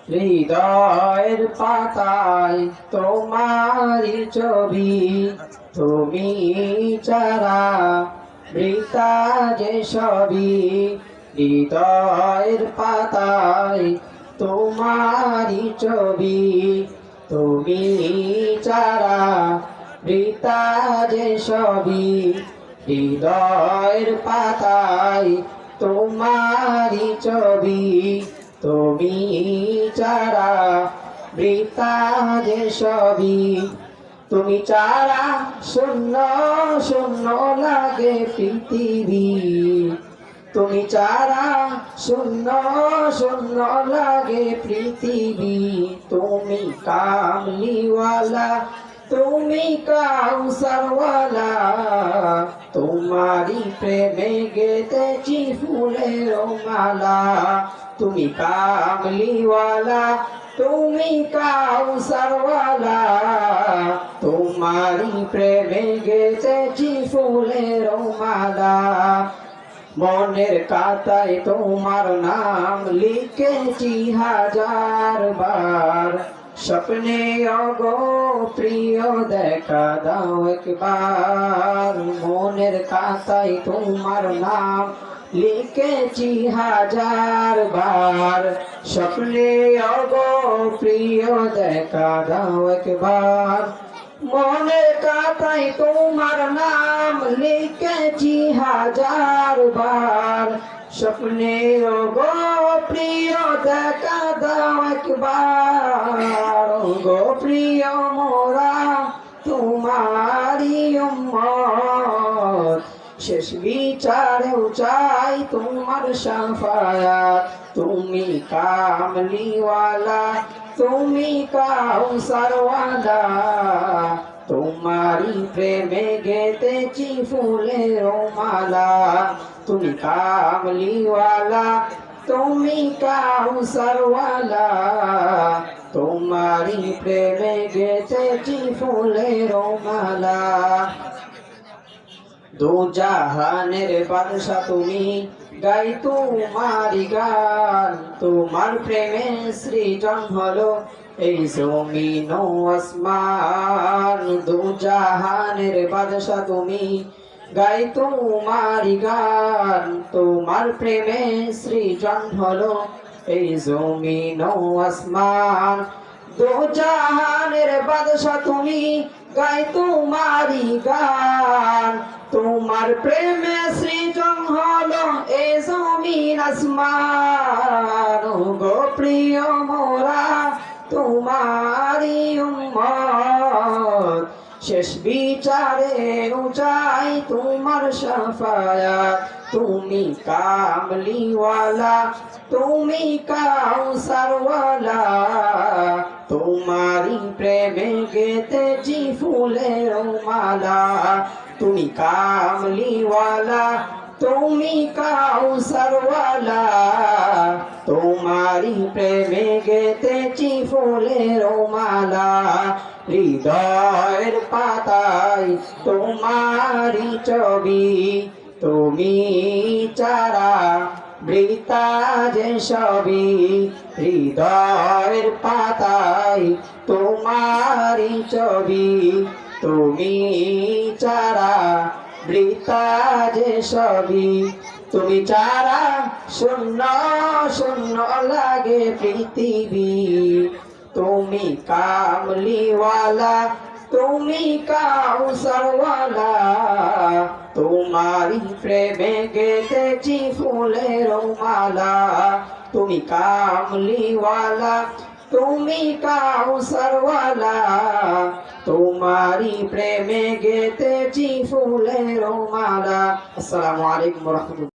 হৃদয়ের পাতায় তোমারি ছবি, তুমি ছাড়া বৃথা যে সবই। হৃদয়ের পাতায় তোমারি ছবি, তুমি ছাড়া বৃথা যে সবই। হৃদয়ের পাতায় তোমারি ছবি, তুমি ছাড়া বৃথা যে সবই। তুমি ছাড়া শূন্য শূন্য লাগে পৃথিবী, তুমি ছাড়া শূন্য শূন্য লাগে পৃথিবী। তুমি কামলিওয়ালা, তুমি কাউসারওয়ালা, তোমারি প্রেমে গেঁথেছি ফুলের মালা। তুমি কামলিওয়ালা, তুমি কাউসারওয়ালা, তোমারি প্রেমে গেঁথেছি ফুলের মালা। মনের খাতায় তোমার নাম লিখেছি হাজার বার, স্বপ্নে ওগো প্রিয় দেখা দাও একবার। মনের খাতায় তোমার নাম লিখেছি হাজার বার, স্বপ্নে ওগো প্রিয় দেখা দাও একবার। মনের খাতায় তোমার নাম লিখেছি হাজার বার, স্বপ্নে ওগো প্রিয় দেখা দাও একবার। ওগো প্রিয় মোরা তোমারি উম্মত, শেষ বিচারেও চাই তোমার শাফায়াত। তুমি কামলিওয়ালা, তুমি কাউসারওয়ালা, তোমারি প্রেমে গেঁথেছি ফুলের মালা। তুমি কামলিওয়ালা, তুমি কাউসারওয়ালা, তোমারি প্রেমে গেঁথেছি ফুলের মালা। দু জাহানের বাদশা তুমি, গাই তোমারি গান। তোমার প্রেমে সৃজন হলো এই জমিন ও আসমান। দু জাহানের বাদশা তুমি, গাই তোমারি গান। তোমার প্রেমে সৃজন হলো এই জমিন ও আসমান। দু জাহানের বাদশা তুমি, গাই তোমারি গান। তোমার প্রেমে সৃজন হলো এ জমিন আসমান। গো প্রিয় মোরা তোমারি উম্মত, শেষ বিচারে চাই তোমার শাফায়াত। তুমি কামলিওয়ালা, তুমি কাউসারওয়ালা, তোমারি প্রেমে গেঁথেছি ফুলের মালা। তুমি কামলিওয়ালা, তুমি কাউসারওয়ালা, তোমারি প্রেমে গেঁথেছি ফুলের মালা। হৃদয়ের পাতায় তোমারি ছবি, তুমি ছাড়া বৃথা যে সবই। হৃদয়ের পাতায় তোমারি ছবি, তুমি ছাড়া বৃথা যে সবই। তুমি ছাড়া শূন্য শূন্য লাগে পৃথিবী, তুমি কামলিওয়ালা, তুমি কাউসারওয়ালা, তোমারি প্রেমে গেঁথেছি ফুলের মালা। তুমি কামলিওয়ালা, তুমি কাউসারওয়ালা, তোমারি প্রেমে গেঁথেছি ফুলের মালা। আসসালামু আলাইকুম ওয়া রাহমাতুল্লাহ।